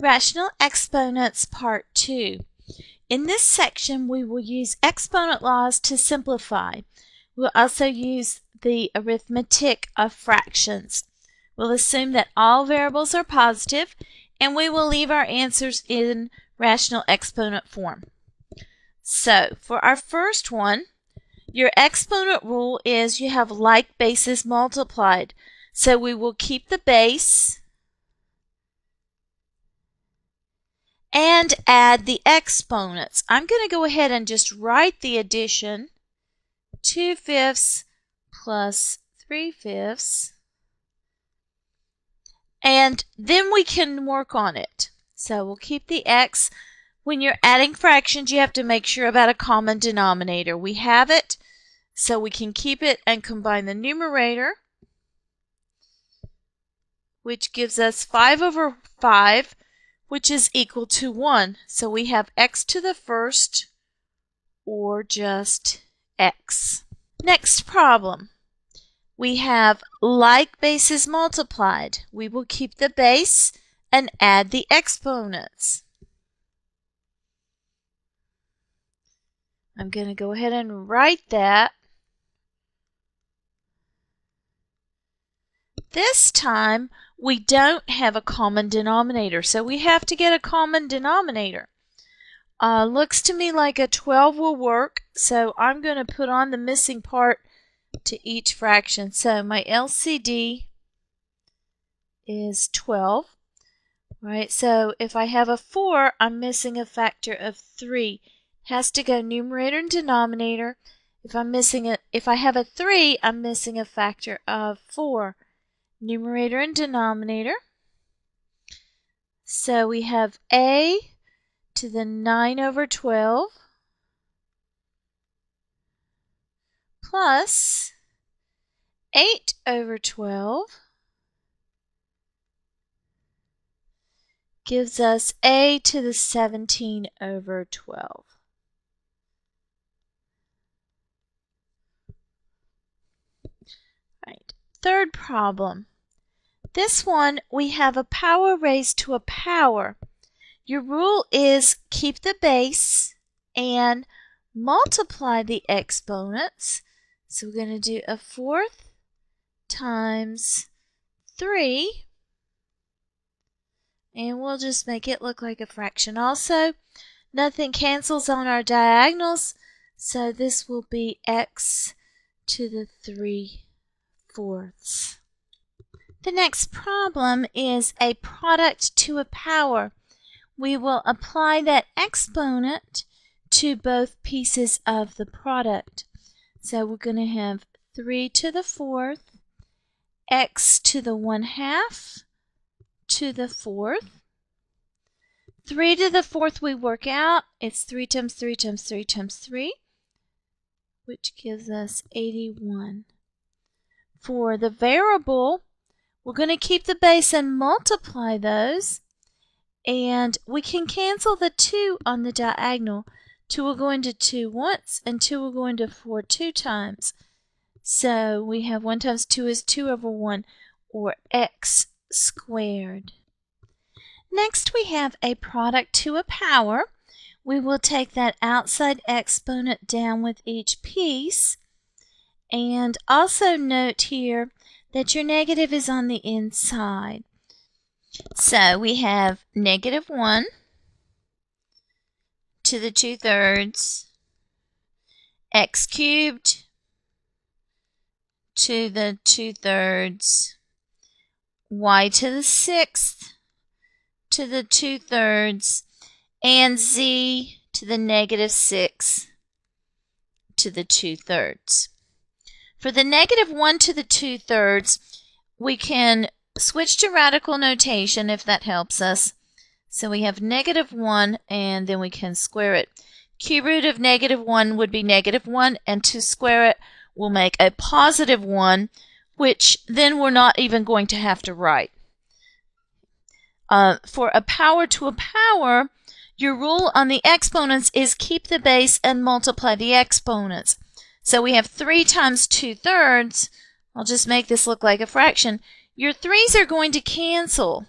Rational Exponents Part 2. In this section, we will use exponent laws to simplify. We'll also use the arithmetic of fractions. We'll assume that all variables are positive, and we will leave our answers in rational exponent form. So, for our first one, your exponent rule is you have like bases multiplied. So we will keep the base and add the exponents. I'm going to go ahead and just write the addition. 2/5 plus 3/5. And then we can work on it. So we'll keep the x. When you're adding fractions, you have to make sure about a common denominator. We have it, so we can keep it and combine the numerator, which gives us 5/5, which is equal to 1. So we have x to the first, or just x. Next problem. We have like bases multiplied. We will keep the base and add the exponents. I'm going to go ahead and write that. This time, we don't have a common denominator, so we have to get a common denominator. Looks to me like a 12 will work, so I'm going to put on the missing part to each fraction. So my LCD is 12. Right, so if I have a 4, I'm missing a factor of 3. Has to go numerator and denominator. If I have a 3, I'm missing a factor of 4. Numerator and denominator. So we have a to the 9/12 plus 8/12 gives us a to the 17/12. Right. Third problem. This one, we have a power raised to a power. Your rule is keep the base and multiply the exponents. So we're going to do a 4th times 3. And we'll just make it look like a fraction also. Nothing cancels on our diagonals. So this will be x to the 3/4. The next problem is a product to a power. We will apply that exponent to both pieces of the product. So we're going to have 3 to the 4th, x to the 1/2 to the 4th. 3 to the 4th we work out. It's 3 times 3 times 3 times 3, which gives us 81. For the variable, we're going to keep the base and multiply those. And we can cancel the 2 on the diagonal. 2 will go into 2 once, and 2 will go into 4 2 times. So we have 1 times 2 is 2/1, or x squared. Next, we have a product to a power. We will take that outside exponent down with each piece. And also note here that your negative is on the inside. So we have -1 to the 2/3, x cubed to the 2/3, y to the 6th to the 2/3, and z to the -6 to the 2/3. For the -1 to the 2/3, we can switch to radical notation if that helps us. So we have -1, and then we can square it. Cube root of -1 would be -1, and to square it will make a +1, which then we're not even going to have to write. For a power to a power, your rule on the exponents is keep the base and multiply the exponents. So we have 3 times 2/3. I'll just make this look like a fraction. Your 3's are going to cancel.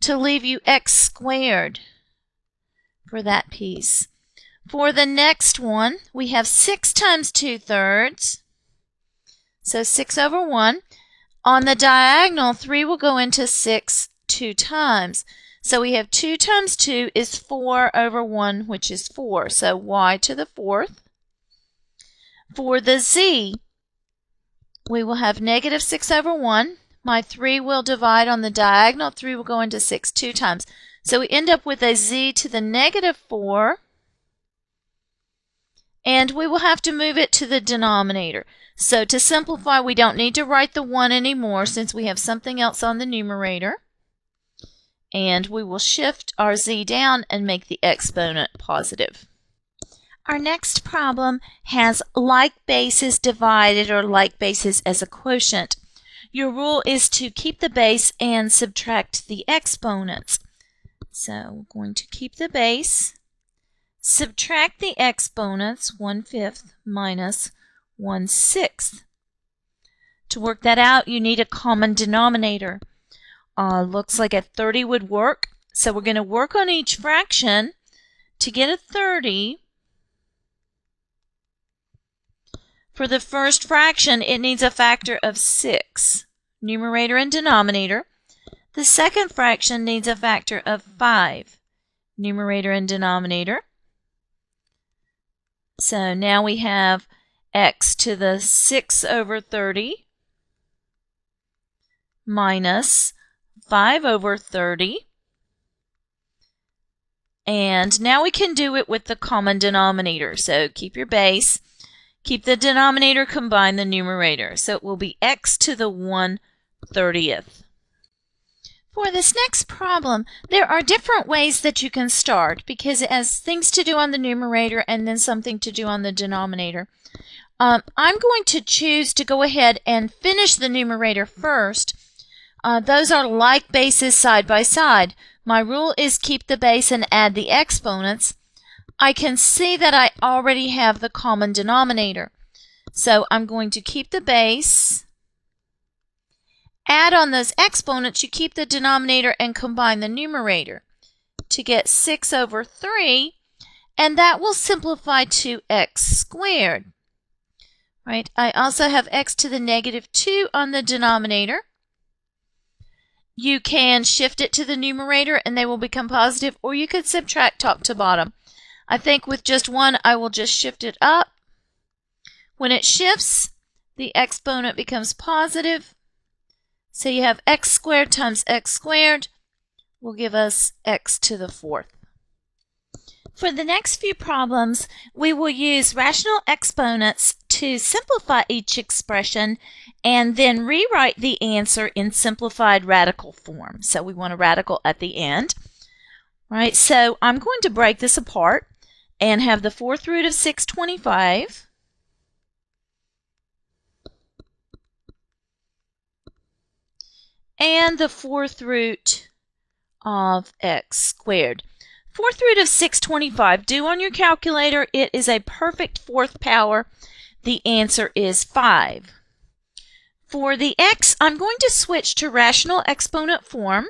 to leave you x squared for that piece. For the next one, we have 6 times 2/3, so 6 over 1. On the diagonal, 3 will go into 6 2 times. So we have 2 times 2 is 4 over 1, which is 4. So y to the 4th. For the z, we will have negative 6 over 1. My 3 will divide on the diagonal. 3 will go into 6 2 times. So we end up with a z to the negative 4. And we will have to move it to the denominator. So to simplify, we don't need to write the 1 anymore since we have something else on the numerator. And we will shift our z down and make the exponent positive. Our next problem has like bases divided or like bases as a quotient. Your rule is to keep the base and subtract the exponents. So we're going to keep the base, subtract the exponents, 1/5 minus 1/6. To work that out, you need a common denominator. Looks like a 30 would work. So we're going to work on each fraction to get a 30. For the first fraction, it needs a factor of 6, numerator and denominator. The second fraction needs a factor of 5, numerator and denominator. So now we have x to the 6 over 30 minus 5 over 30. And now we can do it with the common denominator. So keep your base, keep the denominator, combine the numerator. So it will be x to the 1/30th. For this next problem, there are different ways that you can start because it has things to do on the numerator and then something to do on the denominator. I'm going to choose to go ahead and finish the numerator first. Those are like bases side by side. My rule is keep the base and add the exponents. I can see that I already have the common denominator. So I'm going to keep the base, add on those exponents, you keep the denominator and combine the numerator to get 6 over 3, and that will simplify to x squared. Right? I also have x to the negative 2 on the denominator. You can shift it to the numerator and they will become positive, or you could subtract top to bottom. I think with just one, I will just shift it up. When it shifts, the exponent becomes positive. So you have x squared times x squared will give us x to the 4th. For the next few problems, we will use rational exponents to simplify each expression and then rewrite the answer in simplified radical form. So we want a radical at the end. Right, so I'm going to break this apart and have the 4th root of 625 and the 4th root of x squared. 4th root of 625, do on your calculator. It is a perfect 4th power. The answer is 5. For the x, I'm going to switch to rational exponent form.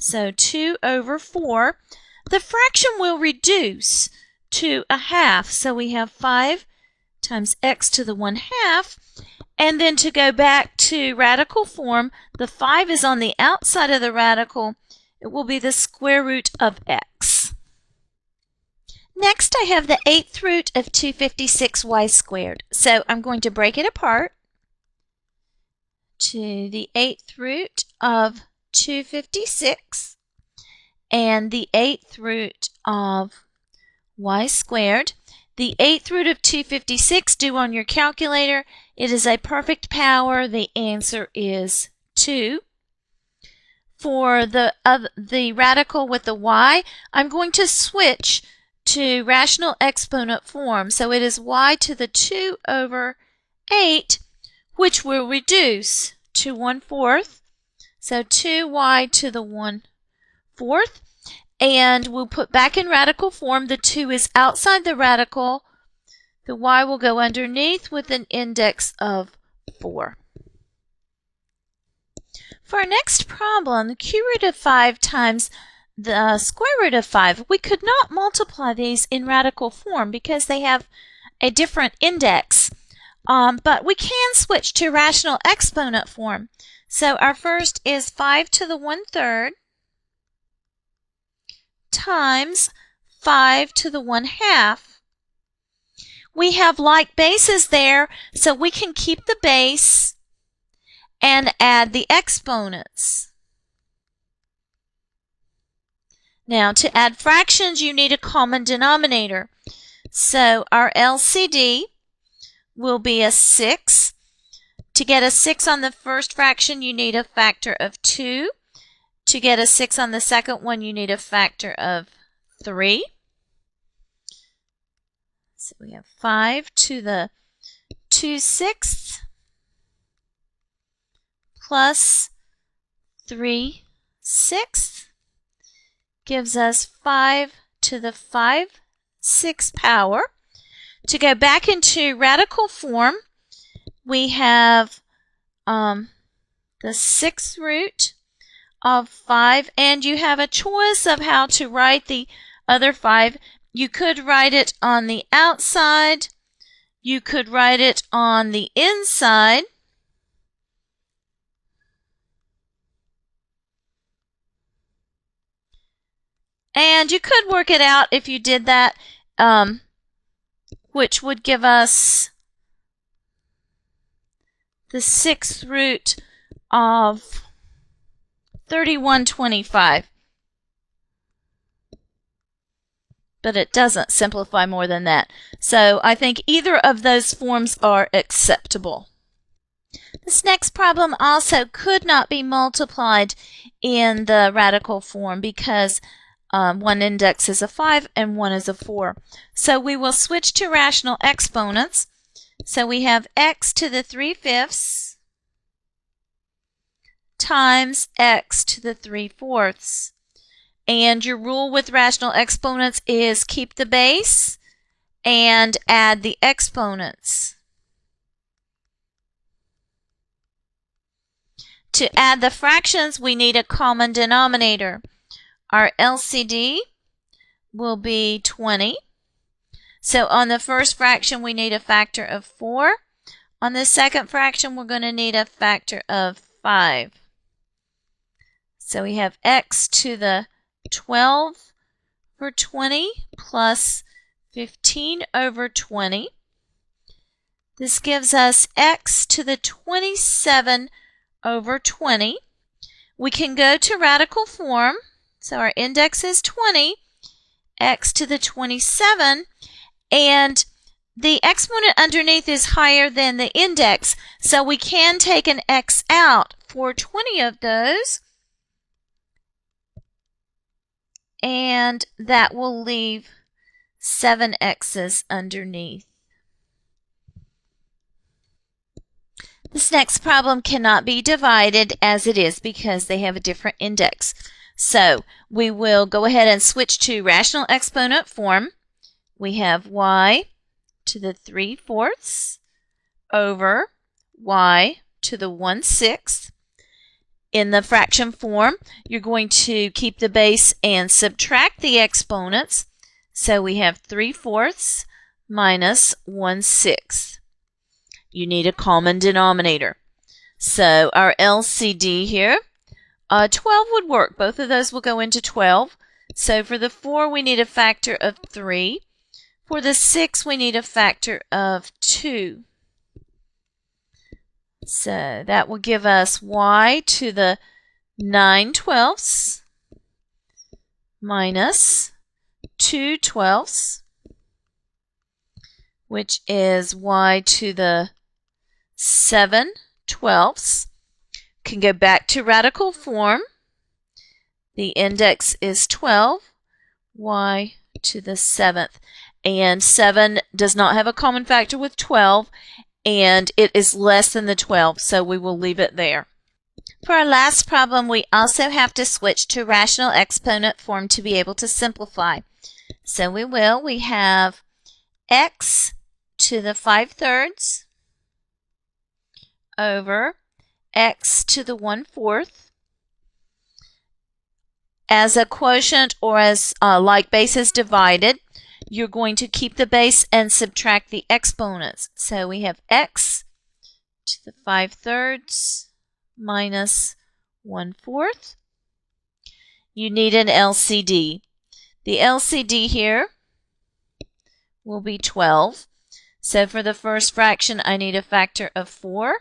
So 2 over 4. The fraction will reduce to a half. So we have 5 times x to the 1/2. And then to go back to radical form, the 5 is on the outside of the radical. It will be the square root of x. Next, I have the 8th root of 256y squared. So I'm going to break it apart to the 8th root of 256 and the 8th root of y squared. The 8th root of 256, do on your calculator. It is a perfect power. The answer is 2. For the radical with the y, I'm going to switch to rational exponent form. So it is y to the 2 over 8, which will reduce to 1/4. So 2y to the 1/4. And we'll put back in radical form. The 2 is outside the radical. The y will go underneath with an index of 4. For our next problem, the cube root of 5 times the square root of 5, we could not multiply these in radical form because they have a different index. But we can switch to rational exponent form. So our first is 5 to the 1/3 times 5 to the 1/2. We have like bases there, so we can keep the base and add the exponents. Now, to add fractions, you need a common denominator. So our LCD will be a 6. To get a 6 on the first fraction, you need a factor of 2. To get a 6 on the second one, you need a factor of 3. So we have 5 to the 2/6 plus 3/6 gives us 5 to the 5/6 power. To go back into radical form, we have the 6th root of 5, and you have a choice of how to write the other 5. You could write it on the outside, you could write it on the inside, and you could work it out if you did that, which would give us the 6th root of 3125. But it doesn't simplify more than that. So I think either of those forms are acceptable. This next problem also could not be multiplied in the radical form because one index is a 5 and one is a 4. So we will switch to rational exponents. So we have x to the 3/5 times x to the 3/4. And your rule with rational exponents is keep the base and add the exponents. To add the fractions, we need a common denominator. Our LCD will be 20. So on the first fraction, we need a factor of 4. On the second fraction, we're going to need a factor of 5. So we have x to the 12 over 20 plus 15 over 20. This gives us x to the 27 over 20. We can go to radical form. So our index is 20, x to the 27, and the exponent underneath is higher than the index, so we can take an x out for 20 of those, and that will leave 7 x's underneath. This next problem cannot be divided as it is because they have a different index. So we will go ahead and switch to rational exponent form. We have y to the 3/4 over y to the 1/6. In the fraction form, you're going to keep the base and subtract the exponents. So we have 3/4 minus 1/6. You need a common denominator. So our LCD here, 12 would work. Both of those will go into 12. So for the 4, we need a factor of 3. For the 6, we need a factor of 2. So that will give us y to the 9/12 minus 2/12, which is y to the 7/12. Can go back to radical form. The index is 12, y to the 7th. And 7 does not have a common factor with 12, and it is less than the 12, so we will leave it there. For our last problem, we also have to switch to rational exponent form to be able to simplify. So we will. We have x to the 5/3 over x to the 1/4 as a quotient or as like bases divided. You're going to keep the base and subtract the exponents. So we have x to the 5/3 minus 1/4. You need an LCD. The LCD here will be 12. So for the first fraction, I need a factor of 4.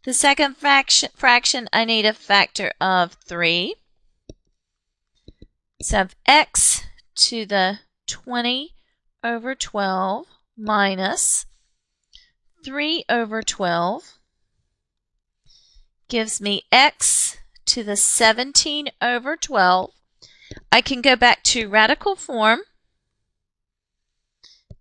The second fraction, I need a factor of 3. So I have x to the 20/12 minus 3/12 gives me x to the 17/12. I can go back to radical form.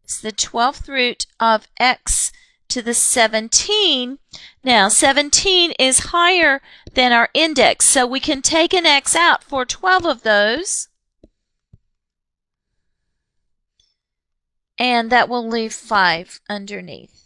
It's the 12th root of x to the 17. Now, 17 is higher than our index, so we can take an x out for 12 of those. And that will leave 5 underneath.